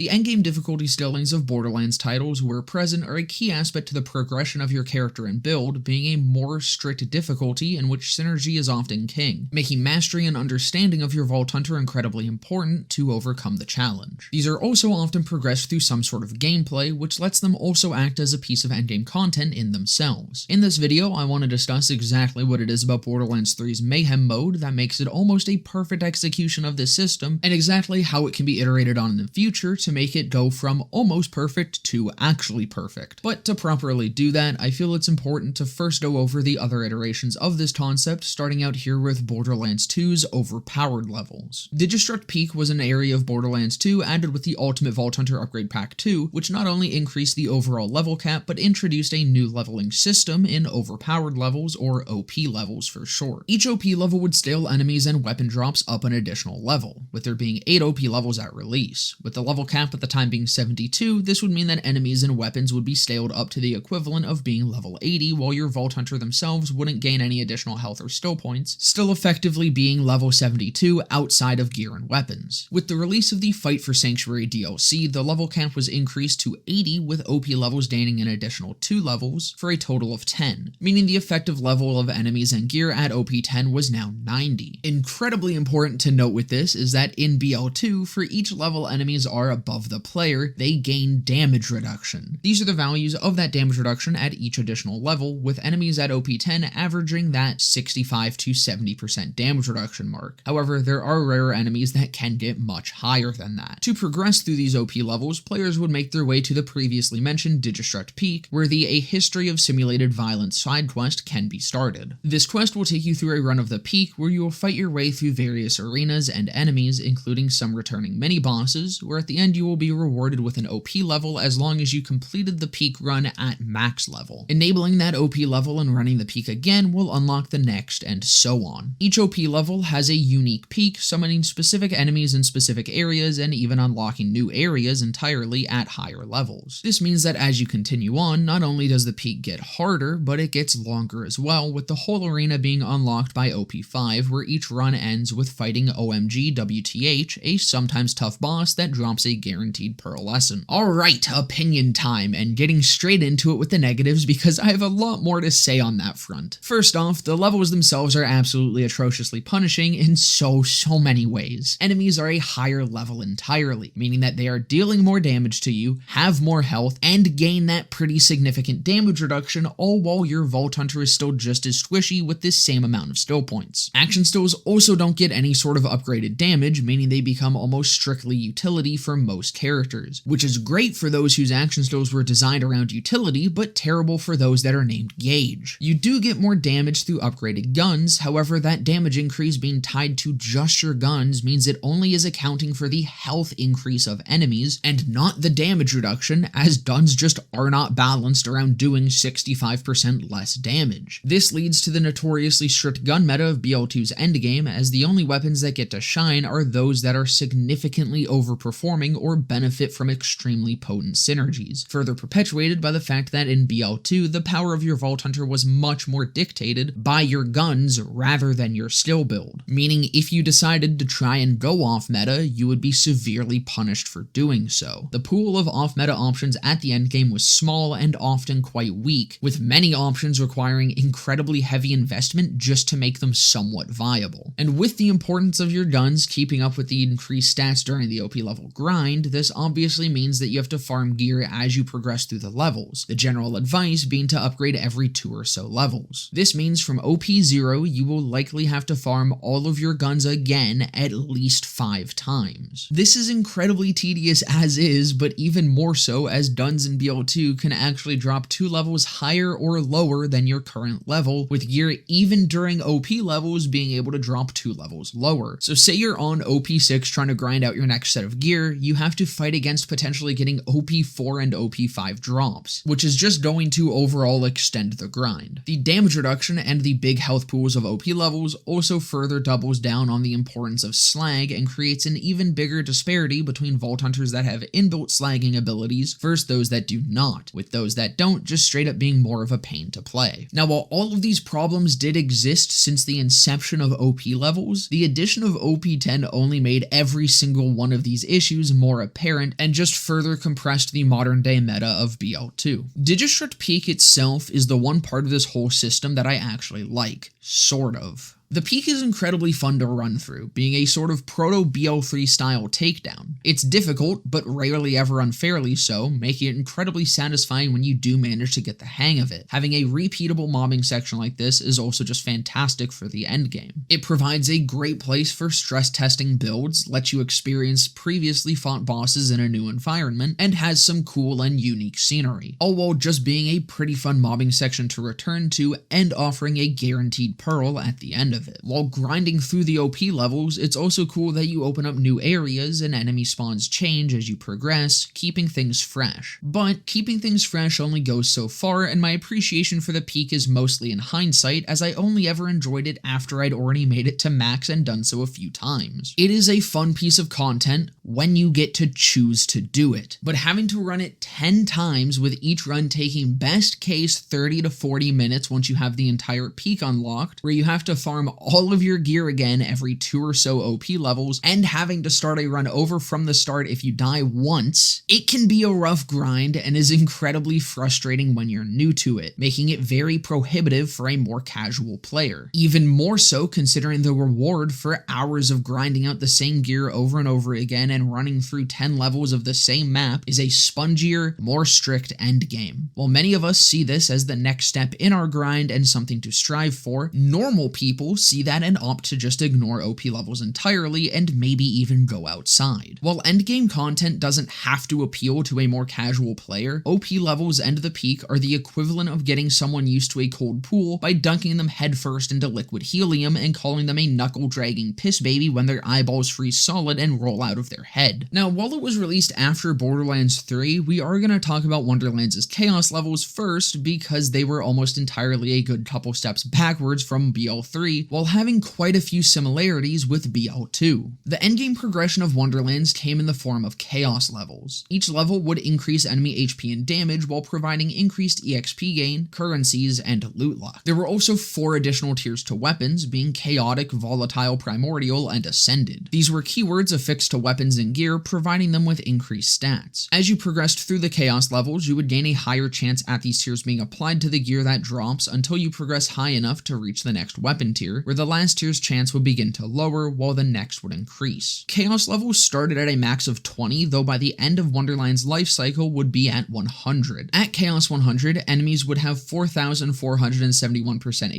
The endgame difficulty ceilings of Borderlands titles, where present, are a key aspect to the progression of your character and build, being a more strict difficulty in which synergy is often king, making mastery and understanding of your Vault Hunter incredibly important to overcome the challenge. These are also often progressed through some sort of gameplay, which lets them also act as a piece of endgame content in themselves. In this video, I want to discuss exactly what it is about Borderlands 3's Mayhem Mode that makes it almost a perfect execution of this system, and exactly how it can be iterated on in the future to make it go from almost perfect to actually perfect. But to properly do that, I feel it's important to first go over the other iterations of this concept, starting out here with Borderlands 2's overpowered levels. Digistruct Peak was an area of Borderlands 2 added with the Ultimate Vault Hunter Upgrade Pack 2, which not only increased the overall level cap, but introduced a new leveling system in overpowered levels, or OP levels for short. Each OP level would scale enemies and weapon drops up an additional level, with there being 8 OP levels at release. With the level cap at the time being 72, this would mean that enemies and weapons would be scaled up to the equivalent of being level 80, while your Vault Hunter themselves wouldn't gain any additional health or skill points, still effectively being level 72 outside of gear and weapons. With the release of the Fight for Sanctuary DLC, the level cap was increased to 80, with OP levels gaining an additional 2 levels, for a total of 10, meaning the effective level of enemies and gear at OP 10 was now 90. Incredibly important to note with this is that in BL2, for each level enemies are above the player, they gain damage reduction. These are the values of that damage reduction at each additional level, with enemies at OP 10 averaging that 65 to 70% damage reduction mark. However, there are rare enemies that can get much higher than that. To progress through these OP levels, players would make their way to the previously mentioned Digistruct Peak, where the A History of Simulated Violence side quest can be started. This quest will take you through a run of the peak, where you will fight your way through various arenas and enemies, including some returning mini-bosses, where at the end you will be rewarded with an OP level as long as you completed the peak run at max level. Enabling that OP level and running the peak again will unlock the next, and so on. Each OP level has a unique peak, summoning specific enemies in specific areas and even unlocking new areas entirely at higher levels. This means that as you continue on, not only does the peak get harder, but it gets longer as well, with the whole arena being unlocked by OP 5, where each run ends with fighting OMG WTH, a sometimes tough boss that drops a guaranteed pearlescent. Alright, opinion time, and getting straight into it with the negatives because I have a lot more to say on that front. First off, the levels themselves are absolutely atrociously punishing in so many ways. Enemies are a higher level entirely, meaning that they are dealing more damage to you, have more health, and gain that pretty significant damage reduction, all while your Vault Hunter is still just as squishy with this same amount of skill points. Action stills also don't get any sort of upgraded damage, meaning they become almost strictly utility for most characters, which is great for those whose action stills were designed around utility, but terrible for those that are named Gauge. You do get more damage through upgraded guns, however that damage increase being tied to just your guns means it only is accounting for the health increase of enemies, and not the damage reduction, as guns just are not balanced around doing 65% less damage. This leads to the notoriously strict gun meta of BL2's Endgame, as the only weapons that get to shine are those that are significantly overperforming or benefit from extremely potent synergies, further perpetuated by the fact that in BL2 the power of your Vault Hunter was much more dictated by your guns rather than your skill build, meaning if you decided to try and go off meta, you would be severely punished for doing so. The pool of off-meta options at the endgame was small and often quite weak, with many options requiring incredibly heavy investment just to make them somewhat viable. And with the importance of your guns keeping up with the increased stats during the OP level grind, this obviously means that you have to farm gear as you progress through the levels, the general advice being to upgrade every 2 or so levels. This means from OP 0 you will likely have to farm all of your guns again at least 5 times. This is incredibly tedious as is, but even more so as guns in BL2 can actually drop 2 levels higher or lower than your current level, with gear even during OP levels being able to drop 2 levels lower. So say you're on OP 6 trying to grind out your next set of gear, you have to fight against potentially getting OP 4 and OP 5 drops, which is just going to overall extend the grind. The damage reduction and the big health pools of OP levels also further doubles down on the importance of slag and creates an even bigger disparity between Vault Hunters that have inbuilt slagging abilities versus those that do not, with those that don't just straight up being more of a pain to play. Now, while all of these problems did exist since the inception of OP levels, the addition of OP 10 only made every single one of these issues more more apparent and just further compressed the modern day meta of BL2. Digistruct Peak itself is the one part of this whole system that I actually like, sort of. The peak is incredibly fun to run through, being a sort of proto-BL3 style takedown. It's difficult, but rarely ever unfairly so, making it incredibly satisfying when you do manage to get the hang of it. Having a repeatable mobbing section like this is also just fantastic for the endgame. It provides a great place for stress testing builds, lets you experience previously fought bosses in a new environment, and has some cool and unique scenery, all while just being a pretty fun mobbing section to return to and offering a guaranteed pearl at the end of it. While grinding through the OP levels, it's also cool that you open up new areas and enemy spawns change as you progress, keeping things fresh. But keeping things fresh only goes so far, and my appreciation for the peak is mostly in hindsight, as I only ever enjoyed it after I'd already made it to max and done so a few times. It is a fun piece of content when you get to choose to do it, but having to run it 10 times with each run taking best case 30 to 40 minutes once you have the entire peak unlocked, where you have to farm all of your gear again every 2 or so OP levels, and having to start a run over from the start if you die once, it can be a rough grind and is incredibly frustrating when you're new to it, making it very prohibitive for a more casual player. Even more so considering the reward for hours of grinding out the same gear over and over again and running through 10 levels of the same map is a spongier, more strict endgame. While many of us see this as the next step in our grind and something to strive for, normal people see that and opt to just ignore OP levels entirely and maybe even go outside. While endgame content doesn't have to appeal to a more casual player, OP levels and the peak are the equivalent of getting someone used to a cold pool by dunking them headfirst into liquid helium and calling them a knuckle-dragging piss baby when their eyeballs freeze solid and roll out of their head. Now, while it was released after Borderlands 3, we are going to talk about Wonderlands' chaos levels first because they were almost entirely a good couple steps backwards from BL3, while having quite a few similarities with BL2. The endgame progression of Wonderlands came in the form of chaos levels. Each level would increase enemy HP and damage while providing increased EXP gain, currencies, and loot luck. There were also 4 additional tiers to weapons, being chaotic, volatile, primordial, and ascended. These were keywords affixed to weapons and gear, providing them with increased stats. As you progressed through the chaos levels, you would gain a higher chance at these tiers being applied to the gear that drops until you progress high enough to reach the next weapon tier, where the last tier's chance would begin to lower while the next would increase. Chaos levels started at a max of 20, though by the end of Wonderland's life cycle would be at 100. At Chaos 100, enemies would have 4,471%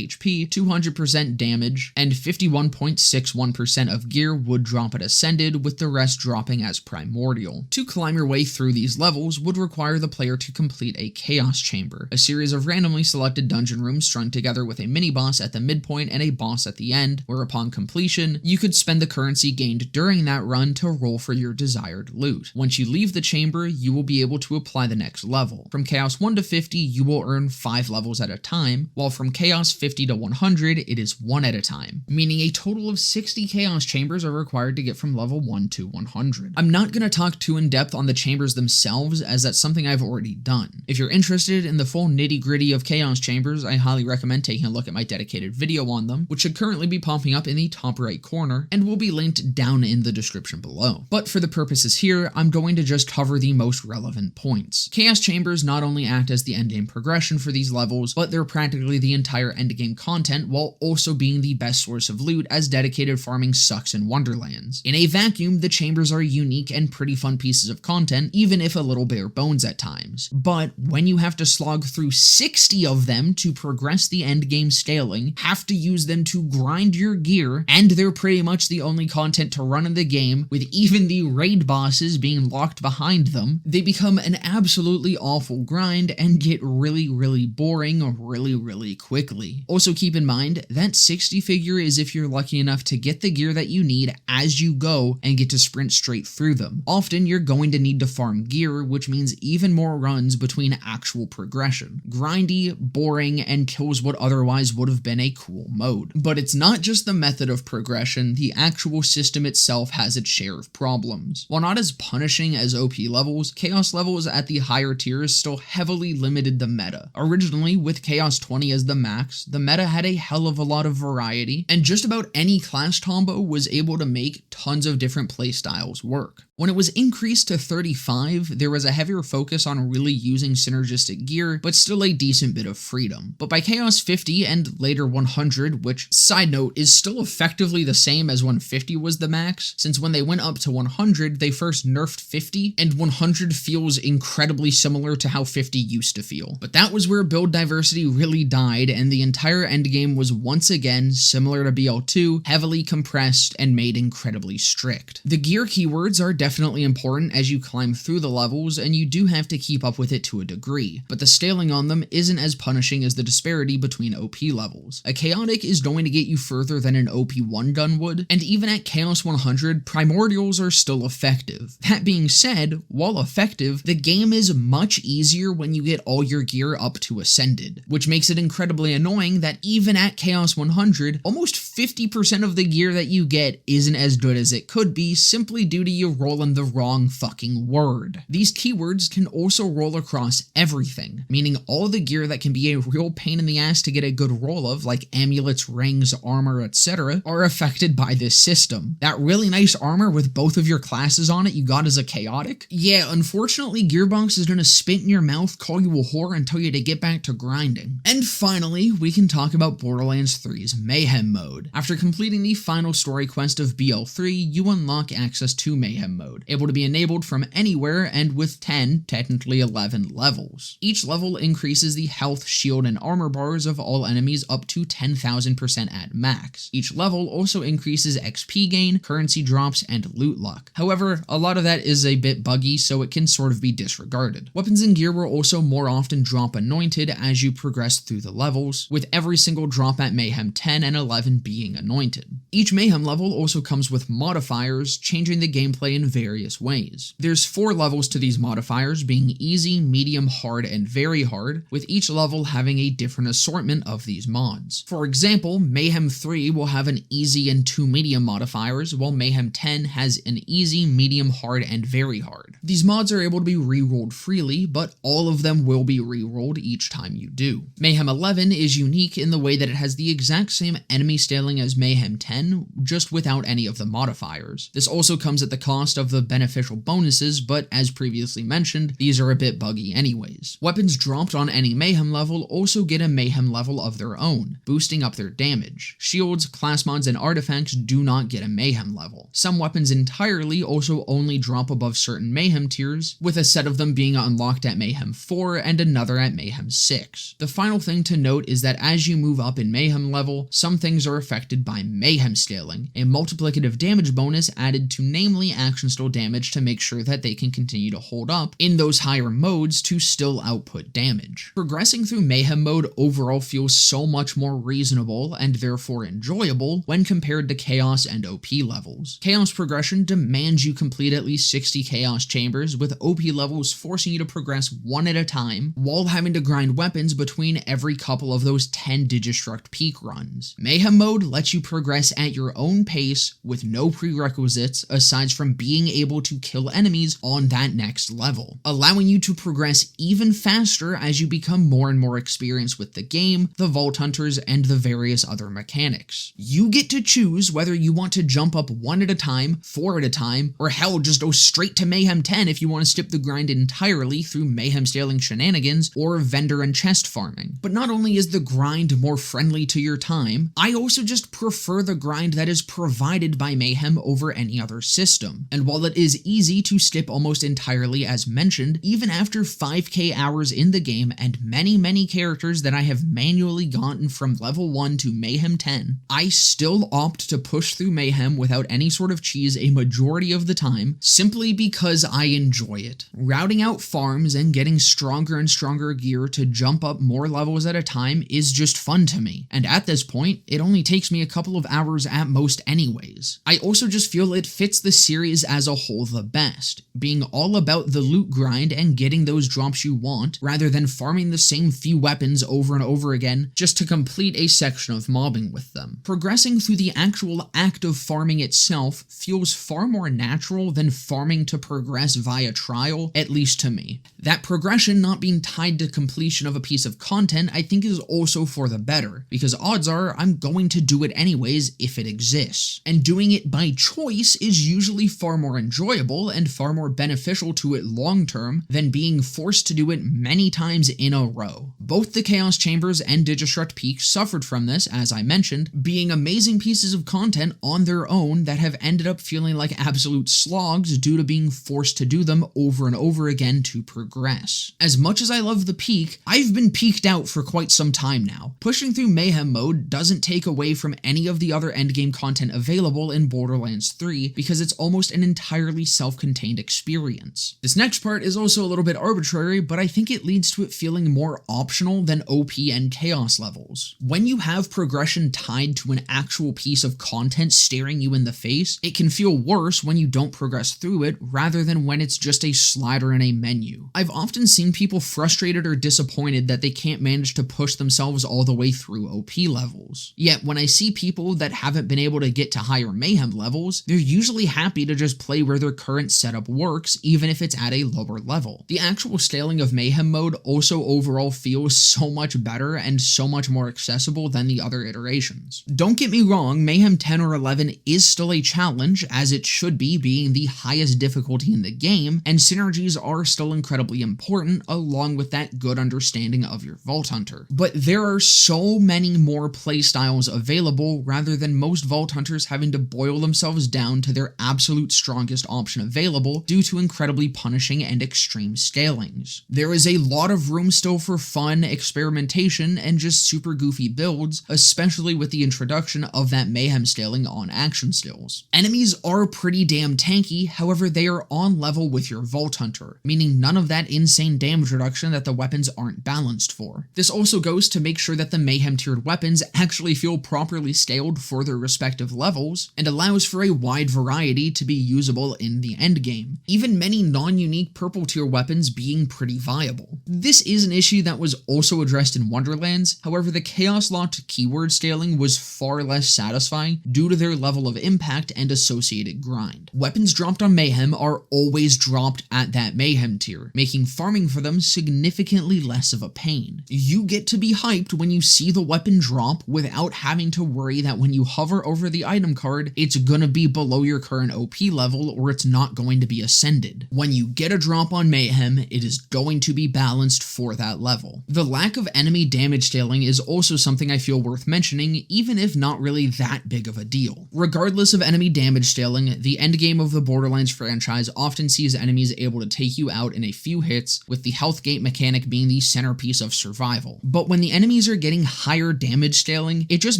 HP, 200% damage, and 51.61% of gear would drop at Ascended, with the rest dropping as Primordial. To climb your way through these levels would require the player to complete a Chaos Chamber, a series of randomly selected dungeon rooms strung together with a mini-boss at the midpoint and a boss at the end, where upon completion, you could spend the currency gained during that run to roll for your desired loot. Once you leave the chamber, you will be able to apply the next level. From Chaos 1 to 50, you will earn 5 levels at a time, while from Chaos 50 to 100, it is 1 at a time, meaning a total of 60 Chaos Chambers are required to get from level 1 to 100. I'm not going to talk too in depth on the chambers themselves, as that's something I've already done. If you're interested in the full nitty-gritty of Chaos Chambers, I highly recommend taking a look at my dedicated video on them, which should currently be popping up in the top right corner and will be linked down in the description below. But for the purposes here, I'm going to just cover the most relevant points. Chaos Chambers not only act as the endgame progression for these levels, but they're practically the entire endgame content while also being the best source of loot, as dedicated farming sucks in Wonderlands. In a vacuum, the chambers are unique and pretty fun pieces of content, even if a little bare bones at times. But when you have to slog through 60 of them to progress the endgame scaling, have to use them to grind your gear, and they're pretty much the only content to run in the game, with even the raid bosses being locked behind them, they become an absolutely awful grind and get really boring really quickly. Also keep in mind, that 60 figure is if you're lucky enough to get the gear that you need as you go and get to sprint straight through them. Often you're going to need to farm gear, which means even more runs between actual progression. Grindy, boring, and kills what otherwise would have been a cool mode. But it's not just the method of progression, the actual system itself has its share of problems. While not as punishing as OP levels, Chaos levels at the higher tiers still heavily limited the meta. Originally, with Chaos 20 as the max, the meta had a hell of a lot of variety, and just about any class combo was able to make tons of different playstyles work. When it was increased to 35, there was a heavier focus on really using synergistic gear, but still a decent bit of freedom. But by Chaos 50 and later 100, which, side note, is still effectively the same as when 50 was the max, since when they went up to 100, they first nerfed 50, and 100 feels incredibly similar to how 50 used to feel. But that was where build diversity really died, and the entire endgame was once again similar to BL2, heavily compressed and made incredibly strict. The gear keywords are definitely important as you climb through the levels, and you do have to keep up with it to a degree, but the scaling on them isn't as punishing as the disparity between OP levels. A chaotic is going to get you further than an OP 1 gun would, and even at Chaos 100, primordials are still effective. That being said, while effective, the game is much easier when you get all your gear up to Ascended, which makes it incredibly annoying that even at Chaos 100, almost 50% of the gear that you get isn't as good as it could be simply due to you rolling the wrong fucking word. These keywords can also roll across everything, meaning all the gear that can be a real pain in the ass to get a good roll of, like amulets, rings, armor, etc., are affected by this system. That really nice armor with both of your classes on it you got as a chaotic? Yeah, unfortunately Gearbox is gonna spit in your mouth, call you a whore, and tell you to get back to grinding. And finally, we can talk about Borderlands 3's Mayhem Mode. After completing the final story quest of BL3, you unlock access to Mayhem Mode, able to be enabled from anywhere and with 10, technically 11 levels. Each level increases the health, shield, and armor bars of all enemies up to 10,000% at max. Each level also increases XP gain, currency drops, and loot luck. However, a lot of that is a bit buggy, so it can sort of be disregarded. Weapons and gear will also more often drop anointed as you progress through the levels, with every single drop at Mayhem 10 and 11 being anointed. Each Mayhem level also comes with modifiers, changing the gameplay in various ways. There's 4 levels to these modifiers, being easy, medium, hard, and very hard, with each level having a different assortment of these mods. For example, Mayhem 3 will have an easy and 2 medium modifiers, while Mayhem 10 has an easy, medium, hard, and very hard. These mods are able to be rerolled freely, but all of them will be rerolled each time you do. Mayhem 11 is unique in the way that it has the exact same enemy scaling as Mayhem 10, just without any of the modifiers. This also comes at the cost of the beneficial bonuses, but as previously mentioned, these are a bit buggy anyways. Weapons dropped on any Mayhem level also get a Mayhem level of their own, boosting up their damage. Shields, class mods, and artifacts do not get a Mayhem level. Some weapons entirely also only drop above certain Mayhem tiers, with a set of them being unlocked at Mayhem 4 and another at Mayhem 6. The final thing to note is that as you move up in Mayhem level, some things are affected by Mayhem scaling, a multiplicative damage bonus added to namely action skill damage to make sure that they can continue to hold up in those higher modes to still output damage. Progressing through Mayhem mode overall feels so much more reasonable and therefore enjoyable when compared to Chaos and OP levels. Chaos progression demands you complete at least 60 Chaos chambers, with OP levels forcing you to progress one at a time while having to grind weapons between every couple of those 10 Digistruct peak runs. Mayhem mode lets you progress at your own pace with no prerequisites aside from being able to kill enemies on that next level, allowing you to progress even faster as you become more and more experienced with the game, the Vault Hunters, and the various other mechanics. You get to choose whether you want to jump up 1 at a time, 4 at a time, or hell, just go straight to Mayhem 10 if you want to skip the grind entirely through Mayhem scaling shenanigans or vendor and chest farming. But not only is the grind more friendly to your time, I also just prefer the grind that is provided by Mayhem over any other system. And while it is easy to skip almost entirely as mentioned, even after 5k hours in the game and many characters that I have manually gotten from level 1 to Mayhem 10, I still opt to push through Mayhem without any sort of cheese a majority of the time, simply because I enjoy it. Routing out farms and getting stronger and stronger gear to jump up more levels at a time is just fun to me, and at this point, it only takes me a couple of hours at most anyways. I also just feel it fits the series as a whole the best, being all about the loot grind and getting those drops you want, rather than farming the same few weapons over and over again just to complete a section of mobbing with them. Progressing through the actual act of farming itself feels far more natural than farming to progress via trial, at least to me. That progression not being tied to completion of a piece of content I think is also for the better, because odds are I'm going to do it anyways if it exists. And doing it by choice is usually far more enjoyable and far more beneficial to it long term than being forced to do it many times in a row. Both the Chaos Chambers and Digistruct Peak suffered from this, as I mentioned, being amazing pieces of content on their own that have ended up feeling like absolute slogs due to being forced to do them over and over again to progress. As much as I love the Peak, I've been peaked out for quite some time now. Pushing through Mayhem Mode doesn't take away from any of the other endgame content available in Borderlands 3 because it's almost an entirely self-contained experience. This next part is also a little bit arbitrary, but I think it leads to it feeling more optional than OP and Chaos levels. When you have progression tied to an actual piece of content staring you in the face, it can feel worse when you don't progress through it rather than when it's just a slider in a menu. I've often seen people frustrated or disappointed that they can't manage to push themselves all the way through OP levels. Yet when I see people that haven't been able to get to higher Mayhem levels, they're usually happy to just play where their current setup works, even if it's at a lower level. The actual scaling of Mayhem Mode also overall feels so much better and so much more accessible than the other iterations. Don't get me wrong, Mayhem 10 or 11 is still a challenge, as it should be, being the highest difficulty in the game, and synergies are still incredibly important, along with that good understanding of your Vault Hunter. But there are so many more playstyles available rather than most Vault Hunters having to boil themselves down to their absolute strongest option available due to incredibly punishing and extreme scalings. There is a lot of room still for fun, experimentation, and just super goofy builds, especially with the introduction of that Mayhem scaling on action skills. Enemies are pretty damn tanky, however they are on level with your Vault Hunter, meaning none of that insane damage reduction that the weapons aren't balanced for. This also goes to make sure that the Mayhem tiered weapons actually feel properly scaled for their respective levels, and allows for a wide variety to be usable in the endgame, even many non-unique purple tier weapons being pretty viable. This is an issue that was also addressed in Wonderlands, however the Chaos locked keyword scaling was far less satisfying due to their level of impact and associated grind. Weapons dropped on Mayhem are always dropped at that Mayhem tier, making farming for them significantly less of a pain. You get to be hyped when you see the weapon drop without having to worry that when you hover over the item card, it's gonna be below your current OP level or it's not going to be ascended. When you get a drop on Mayhem, it is going to be balanced for that level. The lack of enemy damage scaling is also something I feel worth mentioning, even if not really that big of a deal. Regardless of enemy damage scaling, the endgame of the Borderlands franchise often sees enemies able to take you out in a few hits, with the health gate mechanic being the centerpiece of survival. But when the enemies are getting higher damage scaling, it just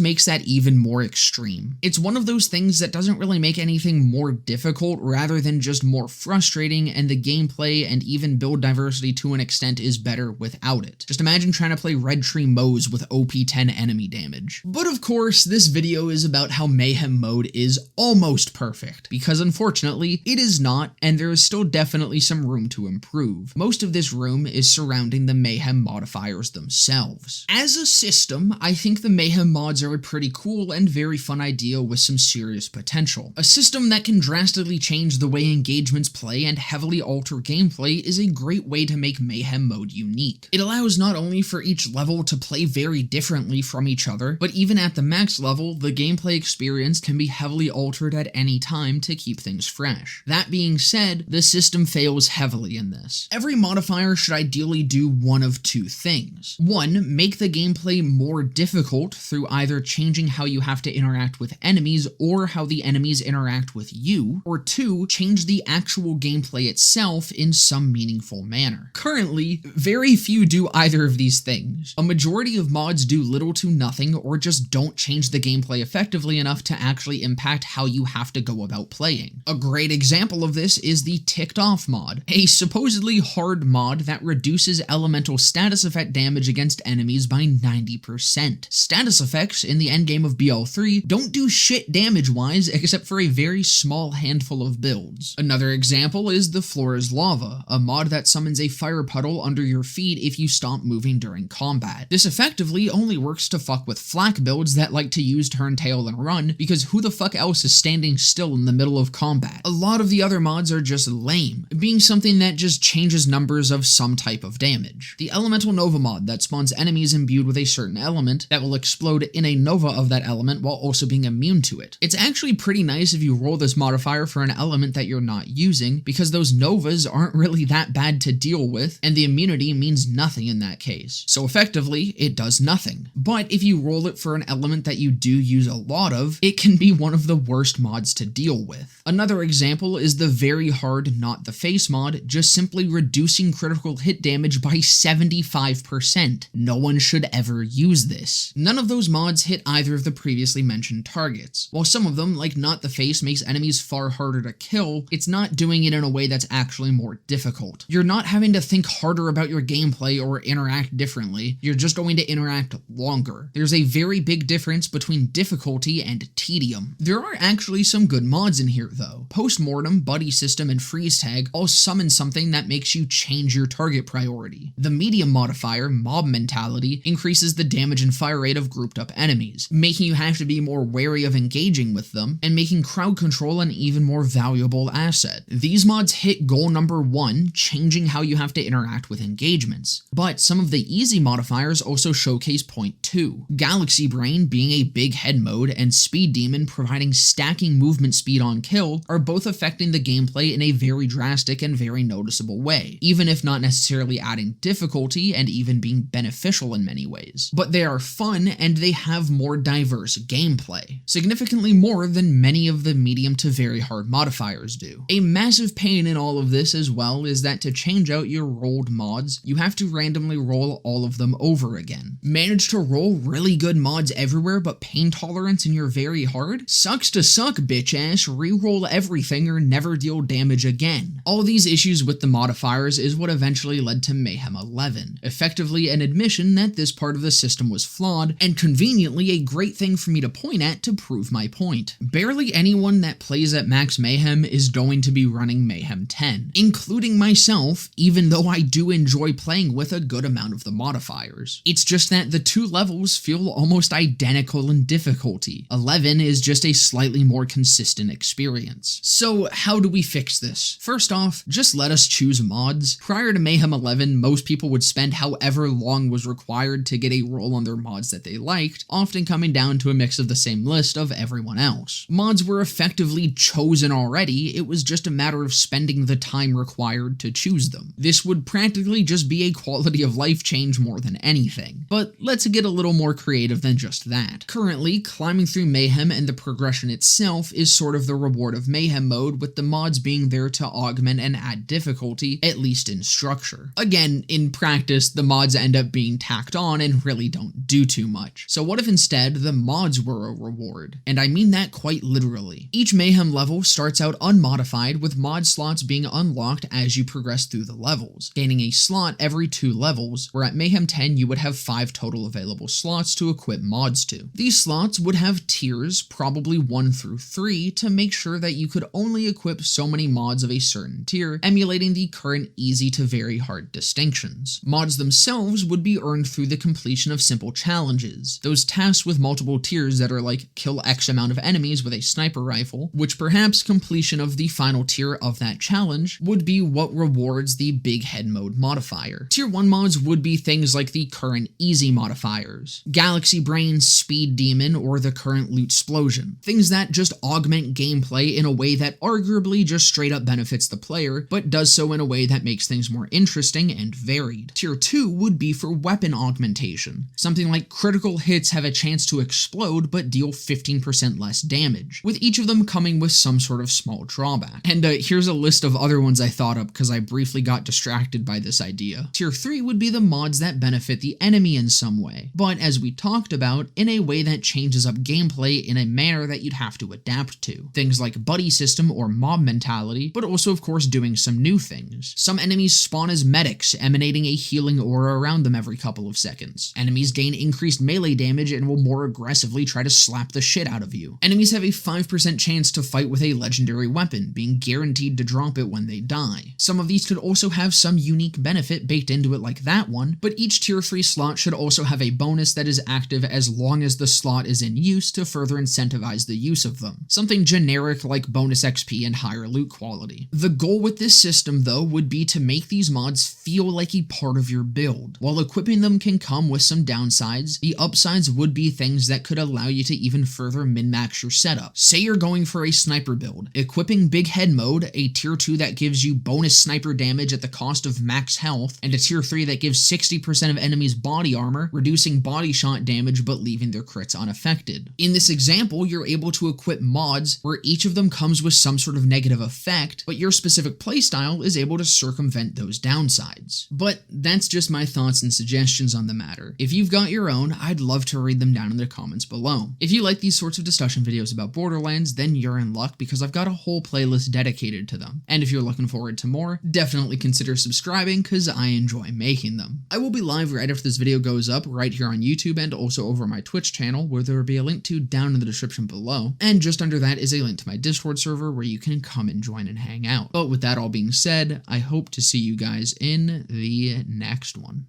makes that even more extreme. It's one of those things that doesn't really make anything more difficult rather than just more frustrating, and the gameplay and even build diversity to an extent is better without it. Just imagine trying to play Red Tree Moes with OP 10 enemy damage. But of course, this video is about how Mayhem Mode is almost perfect, because unfortunately, it is not, and there is still definitely some room to improve. Most of this room is surrounding the Mayhem modifiers themselves. As a system, I think the Mayhem mods are a pretty cool and very fun idea with some serious potential. A system that can drastically change the way engagements play and heavily alter gameplay is a great way to make Mayhem Mode unique. It allows not only for each level to play very differently from each other, but even at the max level, the gameplay experience can be heavily altered at any time to keep things fresh. That being said, the system fails heavily in this. Every modifier should ideally do one of two things. One, make the gameplay more difficult through either changing how you have to interact with enemies or how the enemies interact with you, or two, change the actual gameplay itself in some meaningful manner. Currently, very few do either of these things. A majority of mods do little to nothing or just don't change the gameplay effectively enough to actually impact how you have to go about playing. A great example of this is the Ticked Off mod, a supposedly hard mod that reduces elemental status effect damage against enemies by 90%. Status effects in the endgame of BL3 don't do shit damage-wise except for a very small handful of builds. Another example is the Floor is Lava, a mod that summons a fire puddle under your feet if you stop moving during combat. This effectively only works to fuck with flak builds that like to use turn, tail, and run, because who the fuck else is standing still in the middle of combat? A lot of the other mods are just lame, being something that just changes numbers of some type of damage. The Elemental Nova mod that spawns enemies imbued with a certain element that will explode in a nova of that element while also being immune to it. It's actually pretty nice if you roll this modifier for an element that you're not using, because those novas aren't really that bad to deal with, and the immunity means nothing in that case. So effectively, it does nothing. But if you roll it for an element that you do use a lot of, it can be one of the worst mods to deal with. Another example is the very hard Not the Face mod, just simply reducing critical hit damage by 75%. No one should ever use this. None of those mods hit either of the previously mentioned targets. While some of them, like Not the Face, makes enemies far harder to kill, it's not doing it in a way that's actually more difficult. You're not having to think harder about your gameplay or interact differently, you're just going to interact longer. There's a very big difference between difficulty and tedium. There are actually some good mods in here though. Postmortem, Buddy System, and Freeze Tag all summon something that makes you change your target priority. The medium modifier, Mob Mentality, increases the damage and fire rate of grouped up enemies, making you have to be more wary of engaging with them, and making crowd control an even more valuable asset. These mods hit goal number 1, changing how you have to interact with engagements. But some of the easy modifiers also showcase point 2. Galaxy Brain being a big head mode and Speed Demon providing stacking movement speed on kill are both affecting the gameplay in a very drastic and very noticeable way, even if not necessarily adding difficulty and even being beneficial in many ways. But they are fun and they have more diverse gameplay, significantly more than many of the medium to very hard modifiers do. A massive pain in all of this as well is that to change out your rolled mods, you have to randomly roll all of them over again. Manage to roll really good mods everywhere but pain tolerance in your very hard? Sucks to suck, bitch ass, re-roll everything or never deal damage again. All these issues with the modifiers is what eventually led to Mayhem 11, effectively an admission that this part of the system was flawed, and conveniently a great thing for me to point at to prove my point. Barely anyone that plays at Max Mayhem is going to be running Mayhem 10, including myself, even though I do enjoy playing with a good amount of the modifiers. It's just that the two levels feel almost identical in difficulty. 11 is just a slightly more consistent experience. So how do we fix this? First off, just let us choose mods. Prior to Mayhem 11, most people would spend however long was required to get a roll on their mods that they liked, often coming down to a mix of the same list of everyone else. Mods were effectively chosen already, it was just a matter of spending the time required to choose them. This would practically just be a quality of life change more than anything. But let's get a little more creative than just that. Currently, climbing through Mayhem and the progression itself is sort of the reward of Mayhem mode, with the mods being there to augment and add difficulty, at least in structure. Again, in practice, the mods end up being tacked on and really don't do too much. So what if instead the mods were a reward? And I mean that quite literally. Each Mayhem level starts out unmodified, with mod slots being unlocked as you progress through the levels, gaining a slot every 2 levels, where at Mayhem 10 you would have 5 total available slots to equip mods to. These slots would have tiers, probably 1 through 3, to make sure that you could only equip so many mods of a certain tier, emulating the current easy to very hard distinctions. Mods themselves would be earned through the completion of simple challenges, those tasks with multiple tiers that are like kill X amount of enemies with a sniper rifle, which perhaps completion of the final tier of that challenge would be what rewards the big head mode modifier. Tier 1 mods would be things like the current easy modifiers, Galaxy Brain, Speed Demon, or the current Loot Explosion. Things that just augment gameplay in a way that arguably just straight up benefits the player, but does so in a way that makes things more interesting and varied. Tier 2 would be for weapon augmentation. Something like critical hits have a chance to explode but deal 15% less damage, with each of them coming with some sort of small drawback. And here's a list of other ones I thought up because I briefly got distracted by this idea. Tier 3 would be the mods that benefit the enemy in some way, but as we talked about, in a way that changes up gameplay in a manner that you'd have to adapt to. Things like Buddy System or Mob Mentality, but also of course doing some new things. Some enemies spawn as medics, emanating a healing aura around them every couple of seconds. Enemies gain increased melee damage and will more aggressively try to slap the shit out of you. Enemies have a 5% chance to fight with a legendary weapon, being guaranteed to drop it when they die. Some of these could also have some unique benefit baked into it like that one, but each tier 3 slot should also have a bonus that is active as long as the slot is in use to further incentivize the use of them. Something generic like bonus XP and higher loot quality. The goal with this system though would be to make these mods feel like a part of your build. While equipping them can come with some downsides, the upsides would be things that could allow you to even further min-max your setup. Say you're going for a sniper build. Equipping Big Head Mode, a tier 2 that gives you bonus sniper damage at the cost of max health, and a tier 3 that gives 60% of enemies body armor, reducing body shot damage but leaving their crits unaffected. In this example, you're able to equip mods where each of them comes with some sort of negative effect, but your specific playstyle is able to circumvent those downsides. But that's just my thoughts and suggestions on the matter. If you've got your own, I'd love to read them down in the comments below. If you like these sorts of discussion videos about Borderlands, then you're in luck because I've got a whole playlist dedicated to them. And if you're looking forward to more, definitely consider subscribing because I enjoy making them. I will be live right after this video goes up right here on YouTube and also over my Twitch channel, where there will be a link to down in the description below. And just under that is a link to my Discord server where you can come and join and hang out. But with that all being said, I hope to see you guys in the next one.